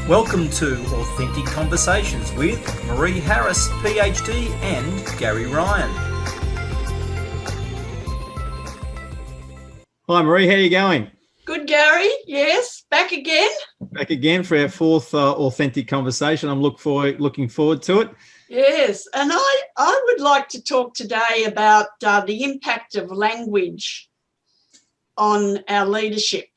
Welcome to Authentic Conversations with Maree Harris, PhD, and Gary Ryan. Hi Maree, how are you going? Good, Gary. Yes, back again. Back again for our fourth Authentic Conversation. I'm looking forward to it. Yes, and I would like to talk today about the impact of language on our leadership.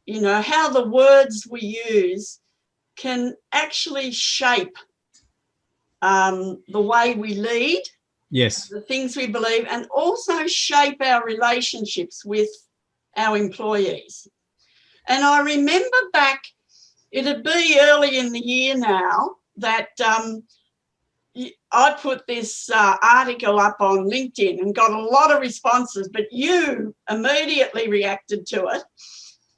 You know, how the words we use can actually shape the way we lead, Yes. the things we believe, and also shape our relationships with our employees. And I remember back, it'd be early in the year now, that I put this article up on LinkedIn and got a lot of responses, but you immediately reacted to it.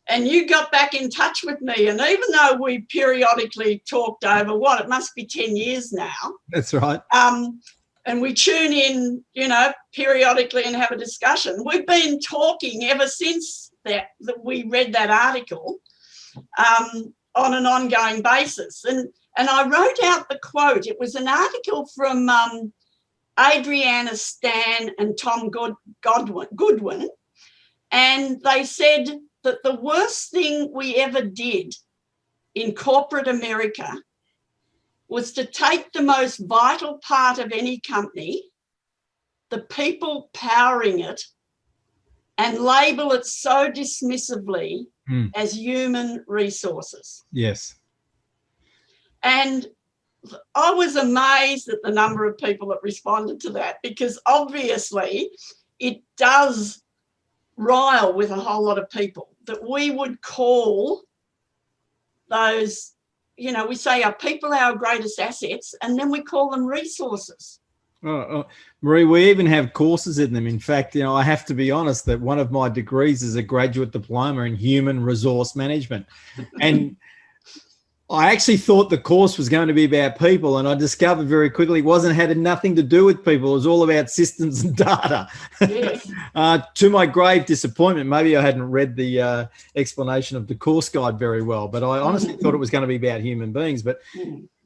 And you got back in touch with me. And even though we periodically talked over, it must be 10 years now. That's right. And we tune in, periodically and have a discussion. We've been talking ever since that we read that article on an ongoing basis. And I wrote out the quote. It was an article from Adriana Stan and Tom Goodwin. And they said that the worst thing we ever did in corporate America was to take the most vital part of any company, the people powering it, and label it so dismissively as human resources. Yes. And I was amazed at the number of people that responded to that, because obviously it does rile with a whole lot of people that we would call those, we say our people are our greatest assets, and then we call them resources. Maree, we even have courses in them. In fact, I have to be honest that one of my degrees is a graduate diploma in human resource management. And I actually thought the course was going to be about people, and I discovered very quickly it had nothing to do with people. It was all about systems and data. Yes. To my grave disappointment, maybe I hadn't read the explanation of the course guide very well, but I honestly thought it was going to be about human beings, but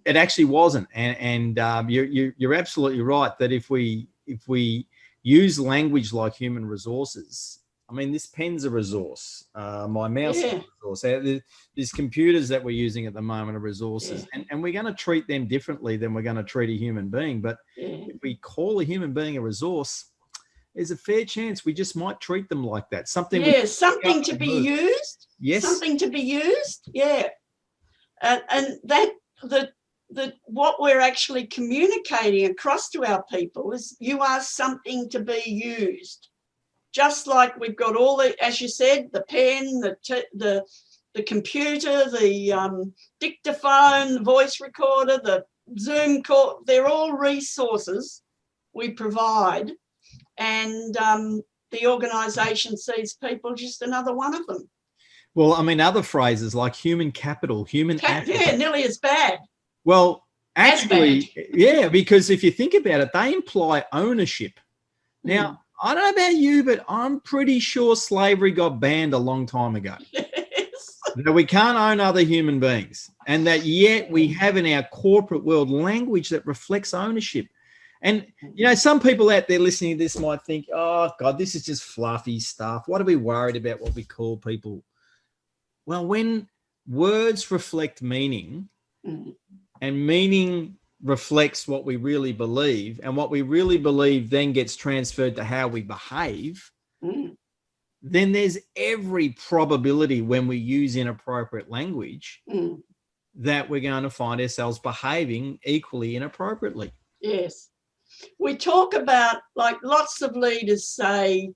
it actually wasn't. And you're absolutely right that if we use language like human resources, I mean, this pen's a resource. My mouse is a resource. These computers that we're using at the moment are resources. And we're going to treat them differently than we're going to treat a human being. But if we call a human being a resource, there's a fair chance we just might treat them like that. Something to be used. Yes. Something to be used. Yeah. And that what we're actually communicating across to our people is you are something to be used. Just like we've got all the, as you said, the pen, the computer, the dictaphone, the voice recorder, the Zoom call, they're all resources we provide. And the organisation sees people just another one of them. Well, I mean, other phrases like human capital, human asset. Yeah, nearly as bad. Well, actually, because if you think about it, they imply ownership. Now, I don't know about you, but I'm pretty sure slavery got banned a long time ago. Yes. That we can't own other human beings, and that yet we have in our corporate world language that reflects ownership. And, some people out there listening to this might think, oh, God, this is just fluffy stuff. What are we worried about what we call people? Well, when words reflect meaning and meaning reflects what we really believe, and what we really believe then gets transferred to how we behave, then there's every probability when we use inappropriate language that we're going to find ourselves behaving equally inappropriately. Yes. We talk about, like lots of leaders say,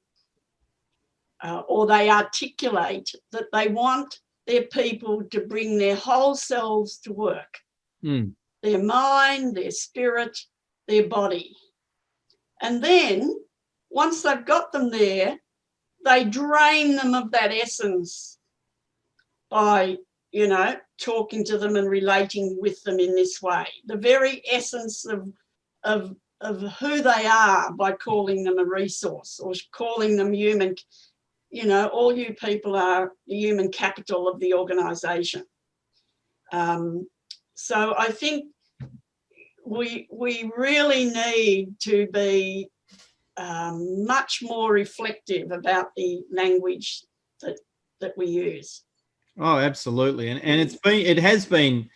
or they articulate that they want their people to bring their whole selves to work. Their mind, their spirit, their body. And then once they've got them there, they drain them of that essence by, talking to them and relating with them in this way. The very essence of who they are by calling them a resource or calling them human. All you people are the human capital of the organisation. So I think we really need to be much more reflective about the language that we use. Oh, absolutely. And it has been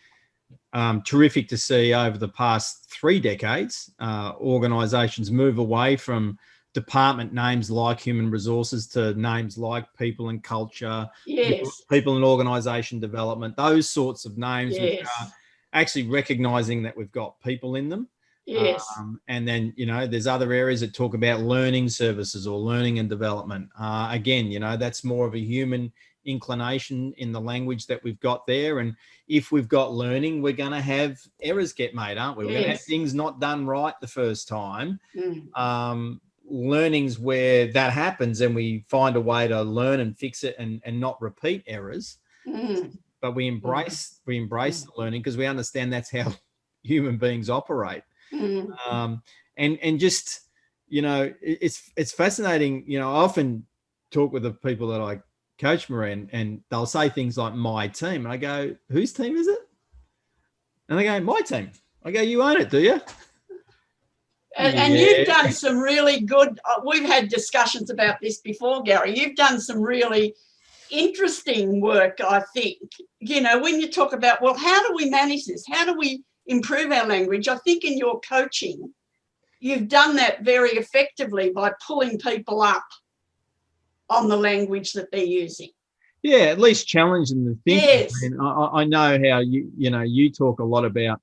terrific to see over the past 3 decades, organisations move away from department names like human resources to names like people and culture, Yes. people and organisation development, those sorts of names, Yes. which are actually recognising that we've got people in them. Yes. And then, there's other areas that talk about learning services or learning and development. Again, that's more of a human inclination in the language that we've got there. And if we've got learning, we're going to have errors get made, aren't we? We're going to have things not done right the first time. Learning's where that happens, and we find a way to learn and fix it and not repeat errors. But we embrace the learning because we understand that's how human beings operate. And just, it's fascinating. I often talk with the people that I coach, Maree, and they'll say things like my team. And I go, whose team is it? And they go, my team. I go, you own it, do you? And you've done some really good, we've had discussions about this before, Gary. You've done some really interesting work, I think. When you talk about, well, how do we manage this? How do we improve our language? I think in your coaching, you've done that very effectively by pulling people up on the language that they're using. Yeah, at least challenging the thinking. Yes. And I know how you talk a lot about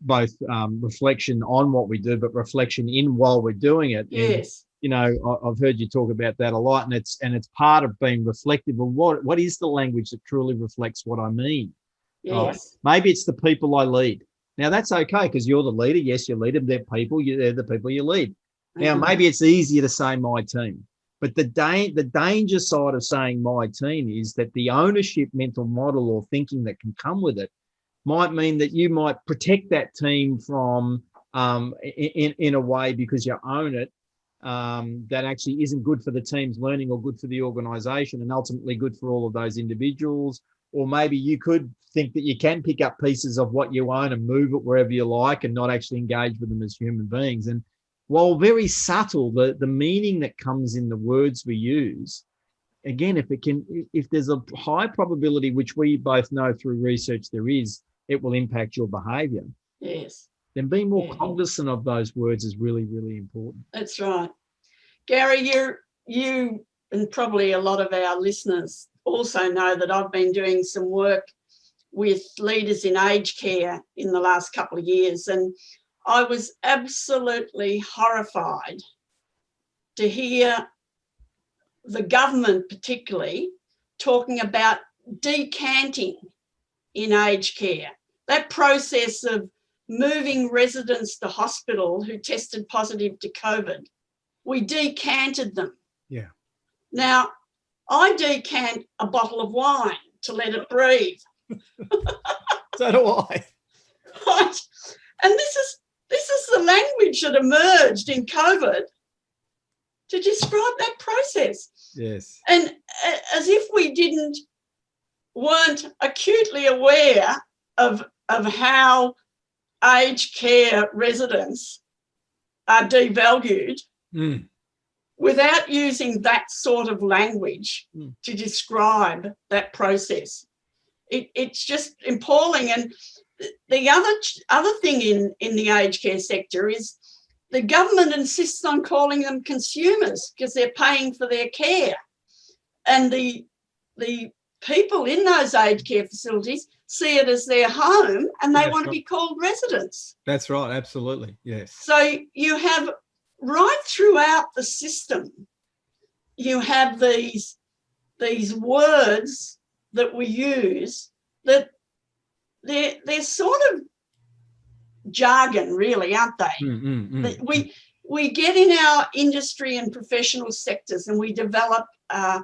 both reflection on what we do, but reflection in while we're doing it. Yes. And, I've heard you talk about that a lot, and it's part of being reflective of what is the language that truly reflects what I mean. Yes. Maybe it's the people I lead. Now that's okay because you're the leader. Yes, you lead them. They're people. They're the people you lead. Now maybe it's easier to say my team. But the danger side of saying my team is that the ownership mental model or thinking that can come with it might mean that you might protect that team from in a way because you own it that actually isn't good for the team's learning or good for the organisation and ultimately good for all of those individuals. Or maybe you could think that you can pick up pieces of what you own and move it wherever you like and not actually engage with them as human beings. And while very subtle, the meaning that comes in the words we use, again, if there's a high probability, which we both know through research there is, it will impact your behaviour. Yes. Then being more cognizant of those words is really, really important. That's right. Gary, you and probably a lot of our listeners also know that I've been doing some work with leaders in aged care in the last couple of years, and I was absolutely horrified to hear the government particularly talking about decanting in aged care. That process of moving residents to hospital who tested positive to COVID, we decanted them. Yeah. Now, I decant a bottle of wine to let it breathe. So do I. Right? And this is the language that emerged in COVID to describe that process. Yes. And as if we weren't acutely aware of how aged care residents are devalued without using that sort of language to describe that process. It's just appalling. And the other thing in the aged care sector is the government insists on calling them consumers because they're paying for their care. And the people in those aged care facilities see it as their home and they want to be called residents. That's right. Absolutely. Yes. So you have right throughout the system, you have these words that we use that they're sort of jargon, really, aren't they? We get in our industry and professional sectors and we develop a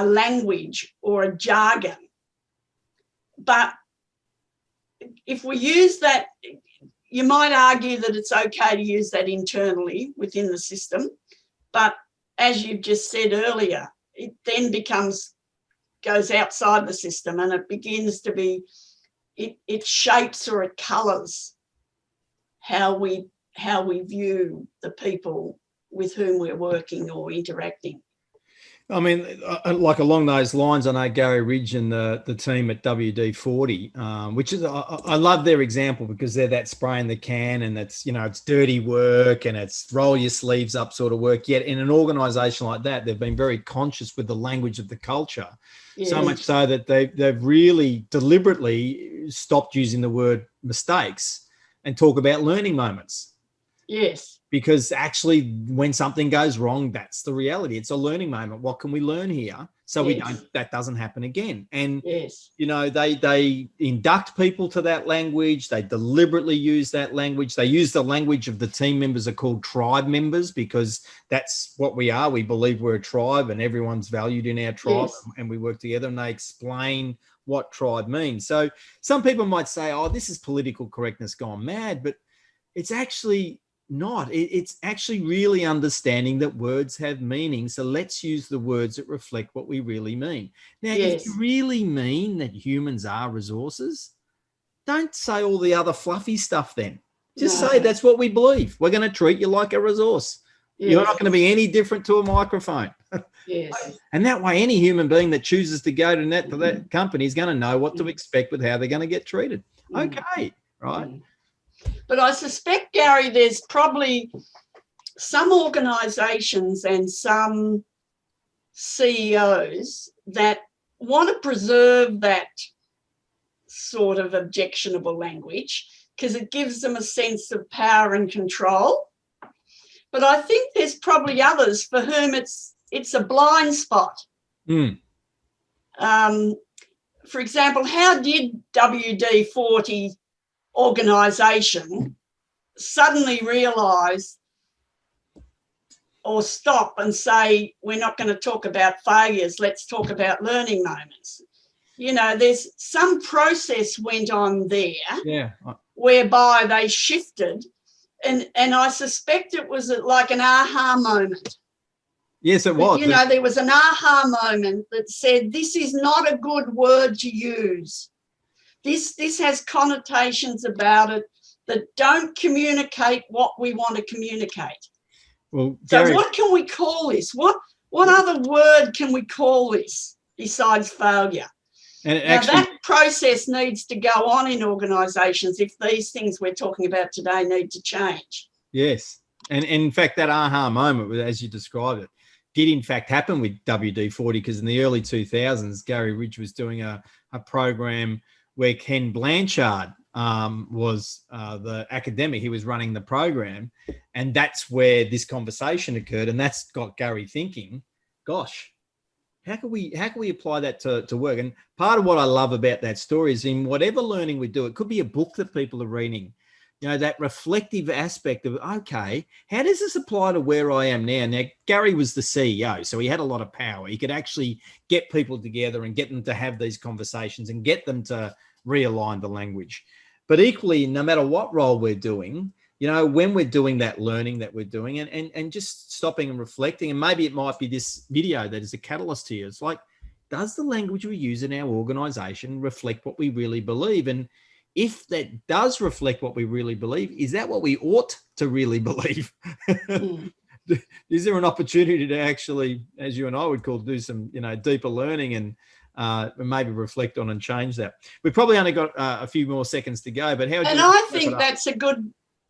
language or a jargon. But if we use that, you might argue that it's okay to use that internally within the system. But as you've just said earlier, it then becomes goes outside the system and it begins to be, it shapes or it colours how we view the people with whom we're working or interacting. I mean, like along those lines, I know Gary Ridge and the team at WD-40, which is, I love their example because they're that spray in the can and it's, you know, it's dirty work and it's roll your sleeves up sort of work. Yet in an organisation like that, they've been very conscious with the language of the culture. Yes. So much so that they've really deliberately stopped using the word mistakes and talk about learning moments. Yes. Because actually when something goes wrong, that's the reality. It's a learning moment. What can we learn here? So that doesn't happen again. And, you know, they induct people to that language. They deliberately use that language. They use the language of the team members are called tribe members because that's what we are. We believe we're a tribe and everyone's valued in our tribe and we work together, and they explain what tribe means. So some people might say, oh, this is political correctness gone mad, but it's actually not. It's actually really understanding that words have meaning. So let's use the words that reflect what we really mean. Now, if you really mean that humans are resources, don't say all the other fluffy stuff then. Just say that's what we believe. We're going to treat you like a resource. You're not going to be any different to a microphone. And that way, any human being that chooses to go to that company is going to know what to expect with how they're going to get treated. Okay, right? But I suspect, Gary, there's probably some organisations and some CEOs that want to preserve that sort of objectionable language because it gives them a sense of power and control. But I think there's probably others for whom it's a blind spot. For example, how did WD-40 organisation suddenly realise or stop and say, we're not going to talk about failures, let's talk about learning moments? You know, there's some process went on there whereby they shifted, and I suspect it was like an aha moment. Yes, it was. You know, there was an aha moment that said, this is not a good word to use. This has connotations about it that don't communicate what we want to communicate. Well, so Gary, what can we call this? What other word can we call this besides failure? And now, that process needs to go on in organisations if these things we're talking about today need to change. Yes. And in fact, that aha moment, as you described it, did in fact happen with WD-40 because in the early 2000s, Gary Ridge was doing a program where Ken Blanchard was the academic. He was running the program, and that's where this conversation occurred. And that's got Gary thinking, gosh, how can we apply that to work? And part of what I love about that story is in whatever learning we do, it could be a book that people are reading, you know, that reflective aspect of, okay, how does this apply to where I am now? Now, Gary was the CEO, so he had a lot of power. He could actually get people together and get them to have these conversations and get them to realign the language. But equally, no matter what role we're doing, you know, when we're doing that learning that we're doing and just stopping and reflecting, and maybe it might be this video that is a catalyst here. It's like, does the language we use in our organization reflect what we really believe? And if that does reflect what we really believe, is that what we ought to really believe? Is there an opportunity to actually, as you and I would call, do some, you know, deeper learning and maybe reflect on and change that? We've probably only got a few more seconds to go, but how? And I think that's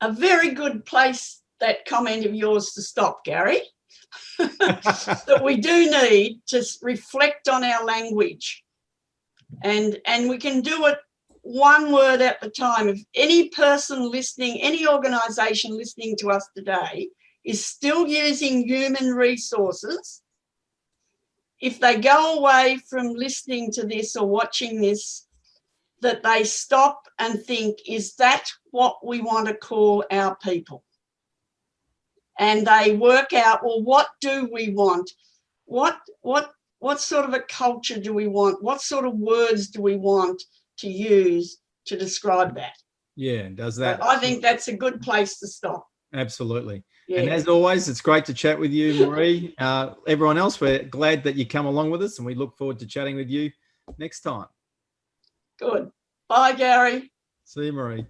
a very good place, that comment of yours, to stop, Gary. That we do need to reflect on our language, and we can do it one word at a time. If any person listening, any organisation listening to us today is still using human resources, if they go away from listening to this or watching this, that they stop and think, is that what we want to call our people? And they work out, well, what do we want? What sort of a culture do we want? What sort of words do we want to use to describe that? Yeah, does that? I think that's a good place to stop. Absolutely. Yeah. And as always, it's great to chat with you, Maree. Everyone else, we're glad that you come along with us, and we look forward to chatting with you next time. Good. Bye, Gary. See you, Maree.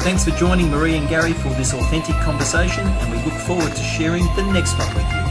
Thanks for joining Maree and Gary for this authentic conversation, and we look forward to sharing the next one with you.